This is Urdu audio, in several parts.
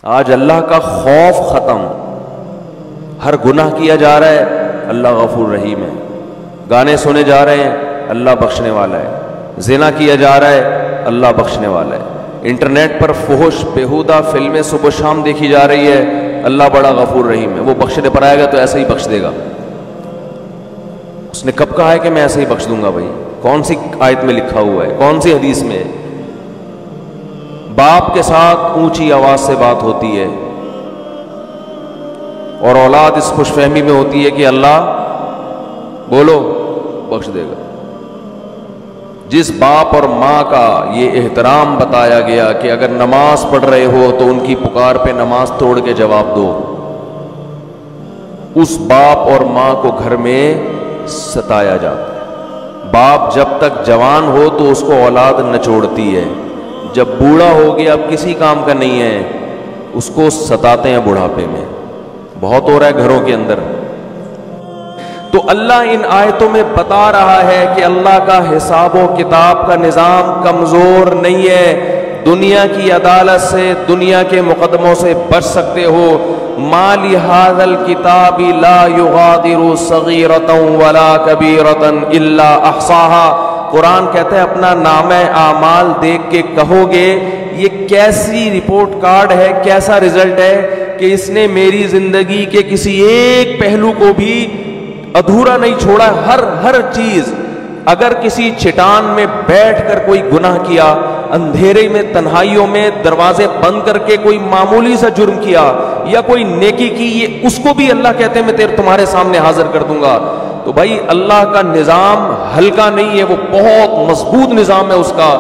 آج اللہ کا خوف ختم، ہر گناہ کیا جا رہا ہے، اللہ غفور رحیم ہے. گانے سنے جا رہے ہیں، اللہ بخشنے والا ہے. زنا کیا جا رہا ہے، اللہ بخشنے والا ہے. انٹرنیٹ پر فحش بیہودہ فلمیں صبح و شام دیکھی جا رہی ہے، اللہ بڑا غفور رحیم ہے. وہ بخشنے پر آئے گا تو ایسے ہی بخش دے گا. اس نے کب کہا ہے کہ میں ایسے ہی بخش دوں گا؟ بھائی کون سی آیت میں لکھا ہوا ہے؟ کون سی حدیث میں ہے؟ باپ کے ساتھ اونچی آواز سے بات ہوتی ہے اور اولاد اس خوش فہمی میں ہوتی ہے کہ اللہ بولو بخش دے گا. جس باپ اور ماں کا یہ احترام بتایا گیا کہ اگر نماز پڑھ رہے ہو تو ان کی پکار پہ نماز توڑ کے جواب دو، اس باپ اور ماں کو گھر میں ستایا جاتا ہے. باپ جب تک جوان ہو تو اس کو اولاد نچوڑتی ہے، جب بوڑھا ہو گیا اب کسی کام کا نہیں ہے اس کو ستاتے ہیں بڑھاپے میں. بہت ہو رہا ہے گھروں کے اندر. تو اللہ ان آیتوں میں بتا رہا ہے کہ اللہ کا حساب و کتاب کا نظام کمزور نہیں ہے. دنیا کی عدالت سے، دنیا کے مقدموں سے بچ سکتے ہو. ما لهذا الكتاب لا يغادر صغيرة ولا كبيرة الا احصاها. قرآن کہتا ہے اپنا نامہ اعمال دیکھ کے کہو گے یہ کیسی رپورٹ کارڈ ہے، کیسا رزلٹ ہے کہ اس نے میری زندگی کے کسی ایک پہلو کو بھی ادھورا نہیں چھوڑا. ہر چیز. اگر کسی چٹان میں بیٹھ کر کوئی گناہ کیا، اندھیرے میں تنہائیوں میں دروازے بند کر کے کوئی معمولی سا جرم کیا یا کوئی نیکی کی، یہ اس کو بھی اللہ کہتے ہیں میں تمہارے سامنے حاضر کر دوں گا. تو بھائی اللہ کا نظام ہلکا نہیں ہے، وہ بہت مضبوط نظام ہے اس کا.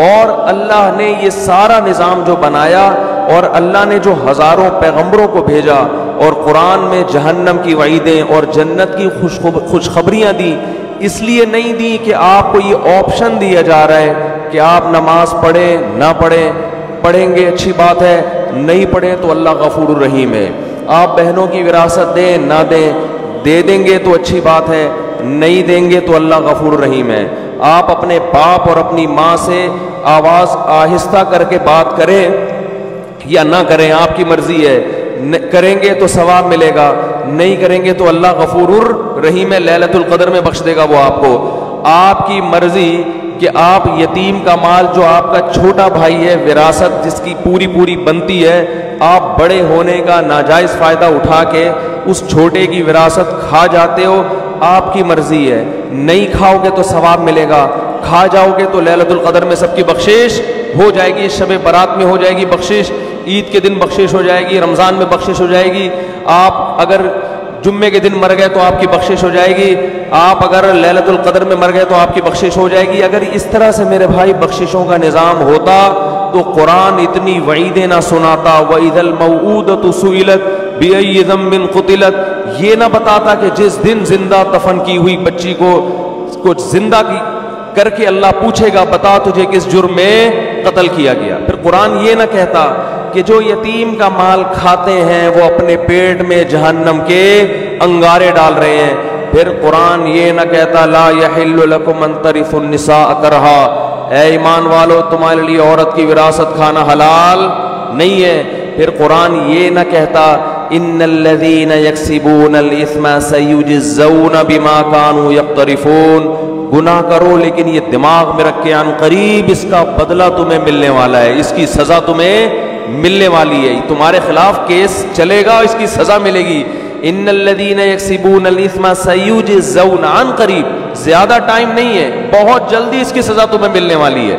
اور اللہ نے یہ سارا نظام جو بنایا اور اللہ نے جو ہزاروں پیغمبروں کو بھیجا اور قرآن میں جہنم کی وعیدیں اور جنت کی خوشخبریاں دی، اس لیے نہیں دی کہ آپ کو یہ آپشن دیا جا رہا ہے کہ آپ نماز پڑھیں نہ پڑھیں. پڑھیں گے اچھی بات ہے، نہیں پڑھیں تو اللہ غفور الرحیم ہے. آپ بہنوں کی وراثت دیں نہ دیں، دے دیں گے تو اچھی بات ہے، نہیں دیں گے تو اللہ غفور الرحیم ہے. آپ اپنے باپ اور اپنی ماں سے آواز آہستہ کر کے بات کریں یا نہ کریں آپ کی مرضی ہے. کریں گے تو ثواب ملے گا، نہیں کریں گے تو اللہ غفور الرحیم ہے، لیلۃ القدر میں بخش دے گا وہ آپ کو. آپ کی مرضی کہ آپ یتیم کا مال جو آپ کا چھوٹا بھائی ہے، وراثت جس کی پوری بنتی ہے، آپ بڑے ہونے کا ناجائز فائدہ اٹھا کے اس چھوٹے کی وراثت کھا جاتے ہو. آپ کی مرضی ہے، نہیں کھاؤ گے تو ثواب ملے گا، کھا جاؤ گے تو لیلۃ القدر میں سب کی بخشش ہو جائے گی، شب برات میں ہو جائے گی بخشش، عید کے دن بخشش ہو جائے گی، رمضان میں بخشش ہو جائے گی. آپ اگر جمعے کے دن مر گئے تو آپ کی بخشش ہو جائے گی، آپ اگر لیلۃ القدر میں مر گئے تو آپ کی بخشش ہو جائے گی. اگر اس طرح سے میرے بھائی بخششوں کا نظام ہوتا تو قرآن اتنی وعیدیں نہ سناتا. وَإِذَا الْمَوْءُودَةُ سُئِلَتْ بِأَيِّ ذَنبٍ قُتِلَتْ. یہ نہ بتاتا کہ جس دن زندہ دفن کی ہوئی بچی کو کچھ زندہ کر کے اللہ پوچھے گا بتا تجھے کس جرم میں قتل کیا گیا. پھر قرآن یہ نہ کہتا کہ جو یتیم کا مال کھاتے ہیں وہ اپنے پیٹ میں جہنم کے انگارے ڈال رہے ہیں. پھر قرآن یہ نہ کہتا لا یحل لکم ان ترثوا النساء کرہا. اے ایمان والو تمہارے لیے عورت کی وراثت کھانا حلال نہیں ہے. پھر قرآن یہ نہ کہتا ان الذین یکسبون الاثم سیجزون بما کانوا یقترفون. گناہ کرو لیکن یہ دماغ میں رکھ کے عن قریب اس کا بدلہ تمہیں ملنے والا ہے، اس کی سزا تمہیں ملنے والی ہے. تمہارے خلاف کیس چلے گا، اس کی سزا ملے گی. ان الذین یکسبون الاثم سیجزون، عن قریب، زیادہ ٹائم نہیں ہے، بہت جلدی اس کی سزا تمہیں ملنے والی ہے.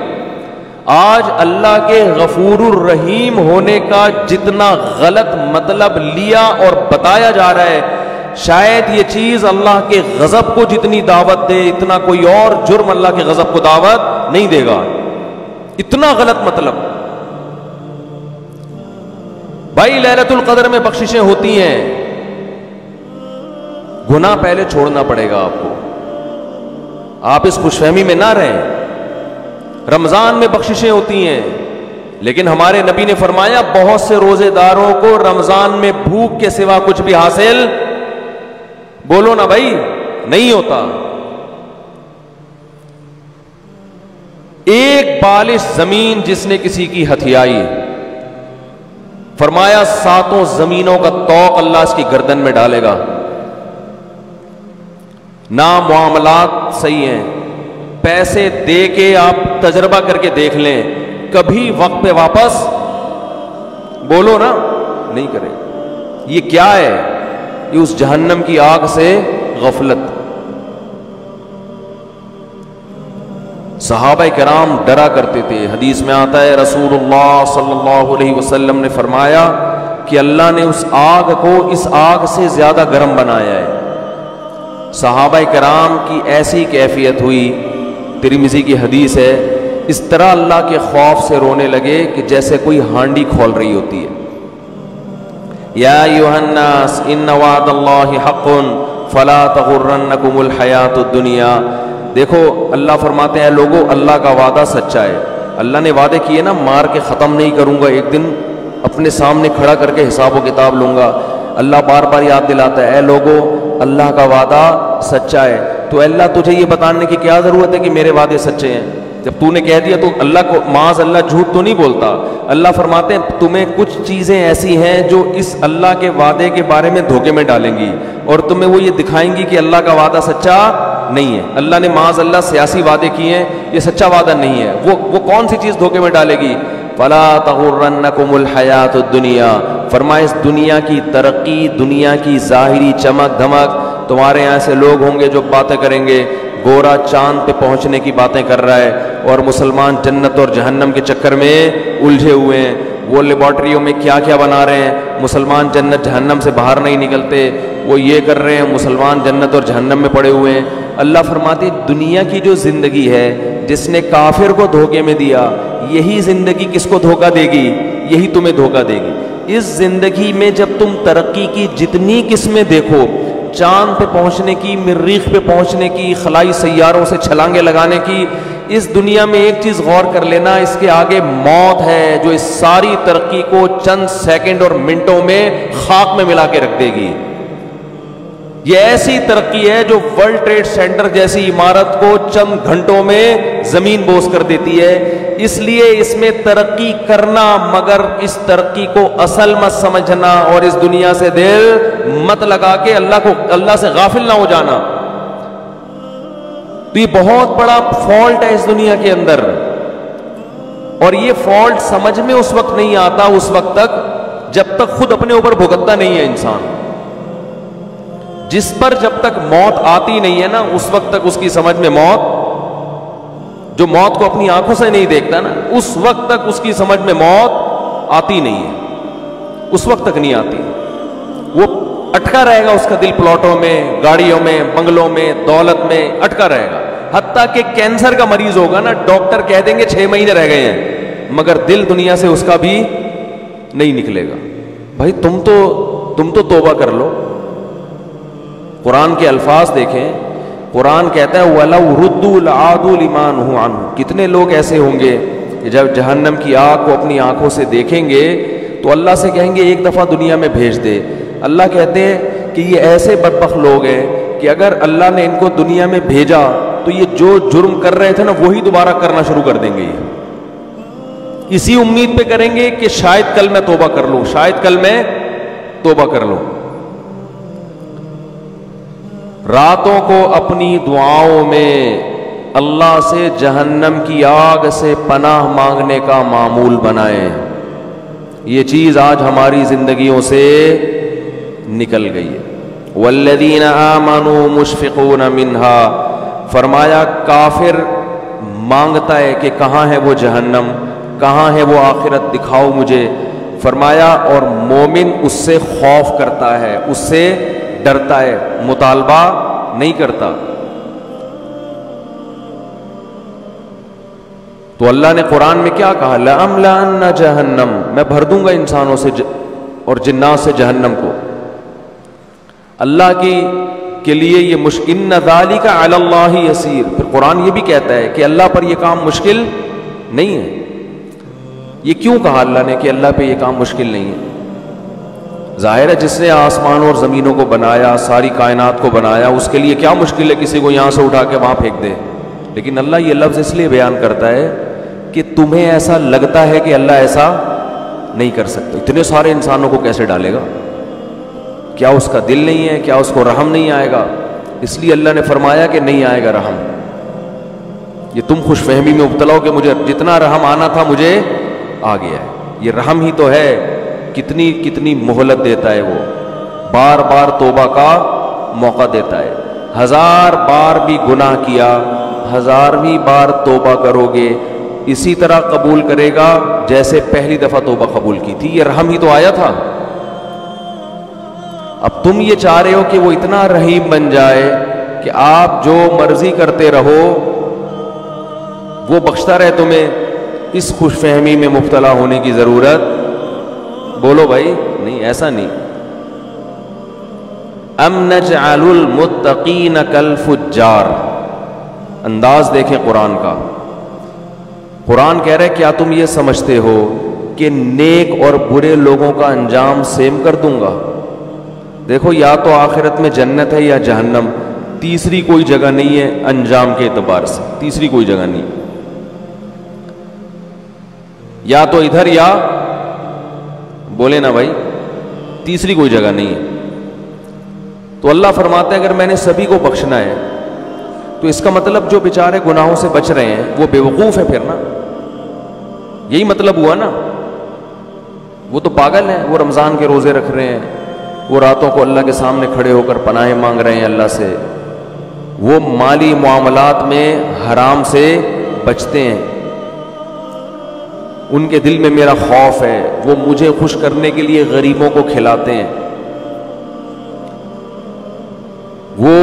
آج اللہ کے غفور الرحیم ہونے کا جتنا غلط مطلب لیا اور بتایا جا رہا ہے، شاید یہ چیز اللہ کے غضب کو جتنی دعوت دے اتنا کوئی اور جرم اللہ کے غضب کو دعوت نہیں دے گا. اتنا غلط مطلب. بھائی لیلۃ القدر میں بخششیں ہوتی ہیں، گناہ پہلے چھوڑنا پڑے گا آپ کو. آپ اس خوش فہمی میں نہ رہیں. رمضان میں بخششیں ہوتی ہیں، لیکن ہمارے نبی نے فرمایا بہت سے روزے داروں کو رمضان میں بھوک کے سوا کچھ بھی حاصل، بولو نا بھائی، نہیں ہوتا. ایک بالش زمین جس نے کسی کی ہتھیائی، فرمایا ساتوں زمینوں کا طوق اللہ اس کی گردن میں ڈالے گا. نہ معاملات صحیح ہیں, پیسے دے کے آپ تجربہ کر کے دیکھ لیں, کبھی وقت پہ واپس بولو نا نہیں کرے. یہ کیا ہے؟ یہ اس جہنم کی آگ سے غفلت. صحابہ کرام ڈرا کرتے تھے. حدیث میں آتا ہے رسول اللہ صلی اللہ علیہ وسلم نے فرمایا کہ اللہ نے اس آگ کو اس آگ سے زیادہ گرم بنایا ہے. صحابہ کرام کی ایسی کیفیت ہوئی, ترمذی کی حدیث ہے, اس طرح اللہ کے خوف سے رونے لگے کہ جیسے کوئی ہانڈی کھول رہی ہوتی ہے. یا ایھا الناس ان وعد اللہ حق فلا تغرنکم الحیات الدنیا. دیکھو اللہ فرماتے ہیں لوگوں اللہ کا وعدہ سچا ہے. اللہ نے وعدے کیے نا, مار کے ختم نہیں کروں گا, ایک دن اپنے سامنے کھڑا کر کے حساب و کتاب لوں گا. اللہ بار بار یاد دلاتا ہے اے لوگوں اللہ کا وعدہ سچا ہے. تو اللہ تجھے یہ بتانے کی کیا ضرورت ہے کہ میرے وعدے سچے ہیں؟ جب تو نے کہہ دیا تو اللہ کو معاذ اللہ جھوٹ تو نہیں بولتا. اللہ فرماتے ہیں تمہیں کچھ چیزیں ایسی ہیں جو اس اللہ کے وعدے کے بارے میں دھوکے میں ڈالیں گی اور تمہیں وہ یہ دکھائیں گی کہ اللہ کا وعدہ سچا نہیں ہے. اللہ نے معاذ اللہ سیاسی وعدے کیے ہیں, یہ سچا وعدہ نہیں ہے. وہ کون سی چیز دھوکے میں ڈالے گی؟ فلا تغرنکم الحیات الدنیا. فرمائے اس دنیا کی ترقی, دنیا کی ظاہری چمک دھمک, تمہارے یہاں سے لوگ ہوں گے جو باتیں کریں گے گورا چاند پہ پہنچنے کی باتیں کر رہا ہے اور مسلمان جنت اور جہنم کے چکر میں الجھے ہوئے ہیں. وہ لیبارٹریوں میں کیا کیا بنا رہے ہیں, مسلمان جنت جہنم سے باہر نہیں نکلتے. وہ یہ کر رہے ہیں, مسلمان جنت اور جہنم میں پڑے ہوئے ہیں. اللہ فرماتی دنیا کی جو زندگی ہے جس نے کافر کو دھوکے میں دیا, یہی زندگی کس کو دھوکہ دے گی؟ یہی تمہیں دھوکہ دے گی. اس زندگی میں جب تم ترقی کی جتنی قسمیں دیکھو, چاند پہ پہنچنے کی, مریخ پہ پہنچنے کی, خلائی سیاروں سے چھلانگیں لگانے کی, اس دنیا میں ایک چیز غور کر لینا, اس کے آگے موت ہے جو اس ساری ترقی کو چند سیکنڈ اور منٹوں میں خاک میں ملا کے رکھ دے گی. یہ ایسی ترقی ہے جو ورلڈ ٹریڈ سینٹر جیسی عمارت کو چند گھنٹوں میں زمین بوس کر دیتی ہے. اس لیے اس میں ترقی کرنا, مگر اس ترقی کو اصل مت سمجھنا اور اس دنیا سے دل مت لگا کے اللہ سے غافل نہ ہو جانا. تو یہ بہت بڑا فالٹ ہے اس دنیا کے اندر, اور یہ فالٹ سمجھ میں اس وقت نہیں آتا اس وقت تک جب تک خود اپنے اوپر بھگتتا نہیں ہے انسان. جس پر جب تک موت آتی نہیں ہے نا, اس وقت تک اس کی سمجھ میں موت, جو موت کو اپنی آنکھوں سے نہیں دیکھتا نا, اس وقت تک اس کی سمجھ میں موت آتی نہیں ہے, اس وقت تک نہیں آتی. وہ اٹکا رہے گا, اس کا دل پلاٹوں میں, گاڑیوں میں, بنگلوں میں, دولت میں اٹکا رہے گا. حتیٰ کہ کینسر کا مریض ہوگا نا, ڈاکٹر کہہ دیں گے 6 مہینے رہ گئے ہیں, مگر دل دنیا سے اس کا بھی نہیں نکلے گا. بھائی تم تو توبہ کر لو. قرآن کے الفاظ دیکھیں, قرآن کہتا ہے وَلَوْ رُدُّوا لَعَادُوا لِمَا نُهُوا عَنْهُ. کتنے لوگ ایسے ہوں گے کہ جب جہنم کی آگ کو اپنی آنکھوں سے دیکھیں گے تو اللہ سے کہیں گے ایک دفعہ دنیا میں بھیج دے. اللہ کہتے ہیں کہ یہ ایسے بدبخت لوگ ہیں کہ اگر اللہ نے ان کو دنیا میں بھیجا تو یہ جو جرم کر رہے تھے نا وہی دوبارہ کرنا شروع کر دیں گے. اسی امید پہ کریں گے کہ شاید کل میں توبہ کر لوں, شاید کل میں توبہ کر لوں. راتوں کو اپنی دعاؤں میں اللہ سے جہنم کی آگ سے پناہ مانگنے کا معمول بنائیں. یہ چیز آج ہماری زندگیوں سے نکل گئی ہے. والذین آمنوا مشفقون منہا. فرمایا کافر مانگتا ہے کہ کہاں ہے وہ جہنم, کہاں ہے وہ آخرت, دکھاؤ مجھے. فرمایا اور مومن اس سے خوف کرتا ہے, اس سے ڈرتا ہے, مطالبہ نہیں کرتا. تو اللہ نے قرآن میں کیا کہا, لَأَمْلَأَنَّ جَهَنَّمَ, میں بھر دوں گا انسانوں سے اور جنات سے جہنم کو. اللہ کے لیے یہ مشکل, إِنَّ ذَلِكَ عَلَى اللَّهِ يَسِيرٌ. پھر قرآن یہ بھی کہتا ہے کہ اللہ پر یہ کام مشکل نہیں ہے. یہ کیوں کہا اللہ نے کہ اللہ پہ یہ کام مشکل نہیں ہے؟ ظاہر ہے جس نے آسمان اور زمینوں کو بنایا, ساری کائنات کو بنایا, اس کے لیے کیا مشکل ہے کسی کو یہاں سے اٹھا کے وہاں پھینک دے. لیکن اللہ یہ لفظ اس لیے بیان کرتا ہے کہ تمہیں ایسا لگتا ہے کہ اللہ ایسا نہیں کر سکتے. اتنے سارے انسانوں کو کیسے ڈالے گا؟ کیا اس کا دل نہیں ہے؟ کیا اس کو رحم نہیں آئے گا؟ اس لیے اللہ نے فرمایا کہ نہیں آئے گا رحم. یہ تم خوش فہمی میں مبتلا ہو کہ مجھے جتنا رحم آنا تھا مجھے آ گیا ہے. یہ رحم ہی تو ہے. کتنی کتنی مہلت دیتا ہے وہ، بار بار توبہ کا موقع دیتا ہے. 1000 بار بھی گناہ کیا، 1000ویں بار توبہ کرو گے اسی طرح قبول کرے گا جیسے پہلی دفعہ توبہ قبول کی تھی. یہ رحم ہی تو آیا تھا. اب تم یہ چاہ رہے ہو کہ وہ اتنا رحیم بن جائے کہ آپ جو مرضی کرتے رہو وہ بخشتا رہے تمہیں. اس خوش فہمی میں مبتلا ہونے کی ضرورت، بولو بھائی، نہیں، ایسا نہیں. ام نجعل المتقین کالفجار. انداز دیکھیں قرآن کا. قرآن کہہ رہے کیا تم یہ سمجھتے ہو کہ نیک اور برے لوگوں کا انجام سیم کر دوں گا؟ دیکھو، یا تو آخرت میں جنت ہے یا جہنم، تیسری کوئی جگہ نہیں ہے. انجام کے اعتبار سے تیسری کوئی جگہ نہیں، یا تو ادھر یا بولے نا بھائی، تیسری کوئی جگہ نہیں ہے. تو اللہ فرماتے ہیں اگر میں نے سبھی کو بخشنا ہے تو اس کا مطلب جو بیچارے گناہوں سے بچ رہے ہیں وہ بیوقوف ہے پھر نا. یہی مطلب ہوا نا. وہ تو پاگل ہیں. وہ رمضان کے روزے رکھ رہے ہیں، وہ راتوں کو اللہ کے سامنے کھڑے ہو کر پناہیں مانگ رہے ہیں اللہ سے، وہ مالی معاملات میں حرام سے بچتے ہیں، ان کے دل میں میرا خوف ہے، وہ مجھے خوش کرنے کے لیے غریبوں کو کھلاتے ہیں. وہ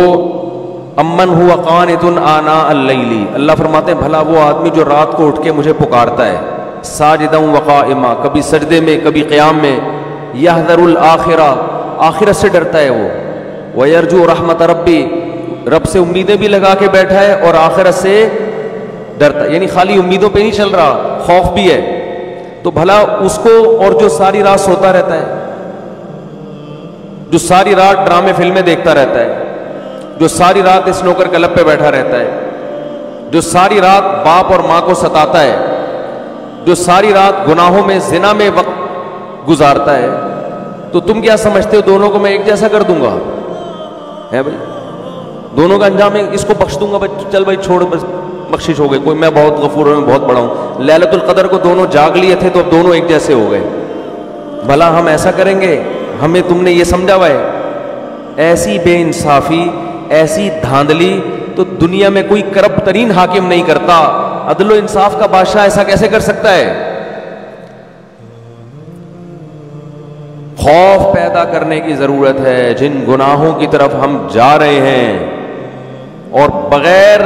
امن ہوا قانت آناء اللیل، اللہ فرماتے ہیں بھلا وہ آدمی جو رات کو اٹھ کے مجھے پکارتا ہے، ساجدا وقائما، کبھی سجدے میں کبھی قیام میں، یحذر الآخرہ، آخرت سے ڈرتا ہے وہ، ویرجو رحمت ربی، رب سے امیدیں بھی لگا کے بیٹھا ہے اور آخرت سے ڈرتا ہے. یعنی خالی امیدوں پہ نہیں چل رہا، خوف بھی ہے. تو بھلا اس کو، اور جو ساری رات سوتا رہتا ہے، جو ساری رات ڈرامے فلمیں دیکھتا رہتا ہے، جو ساری رات اسنوکر کلب پہ بیٹھا رہتا ہے، جو ساری رات باپ اور ماں کو ستاتا ہے، جو ساری رات گناہوں میں زنا میں وقت گزارتا ہے، تو تم کیا سمجھتے ہو دونوں کو میں ایک جیسا کر دوں گا؟ ہے بھائی، دونوں کا انجام ہے، اس کو بخش دوں گا بھائی، چل بھائی چھوڑ، بس بخشش ہو گئی، کوئی میں بہت غفور ہوں، میں بہت بڑا ہوں. لیلۃ القدر کو دونوں جاگ لیے تھے تو اب دونوں ایک جیسے ہو گئے. بھلا ہم ایسا کریں گے؟ ہمیں تم نے یہ سمجھا ہوا ہے؟ ایسی بے انصافی، ایسی دھاندلی تو دنیا میں کوئی کرپٹ ترین حاکم نہیں کرتا. عدل و انصاف کا بادشاہ ایسا کیسے کر سکتا ہے؟ خوف پیدا کرنے کی ضرورت ہے. جن گناہوں کی طرف ہم جا رہے ہیں اور بغیر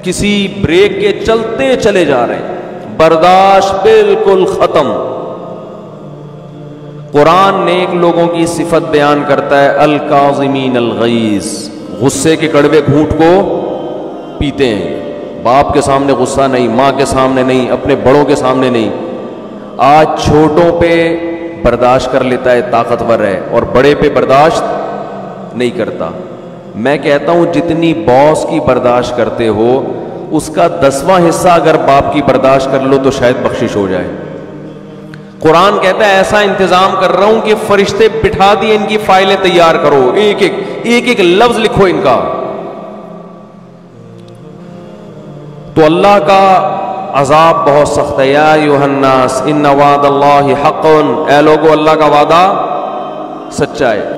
کسی بریک کے چلتے چلے جا رہے ہیں، برداشت بالکل ختم. قرآن نیک لوگوں کی صفت بیان کرتا ہے، الکاظمین الغیظ، غصے کے کڑوے گھونٹ کو پیتے ہیں. باپ کے سامنے غصہ نہیں، ماں کے سامنے نہیں، اپنے بڑوں کے سامنے نہیں. آج چھوٹوں پہ برداشت کر لیتا ہے، طاقتور ہے، اور بڑے پہ برداشت نہیں کرتا. میں کہتا ہوں جتنی باس کی برداشت کرتے ہو اس کا 10واں حصہ اگر باپ کی برداشت کر لو تو شاید بخشش ہو جائے. قرآن کہتا ہے ایسا انتظام کر رہا ہوں کہ فرشتے بٹھا دیے، ان کی فائلیں تیار کرو، ایک ایک لفظ لکھو ان کا. تو اللہ کا عذاب بہت سخت ہے. یا ایھا الناس ان وعد اللہ حق، اے لوگو اللہ کا وعدہ سچا ہے.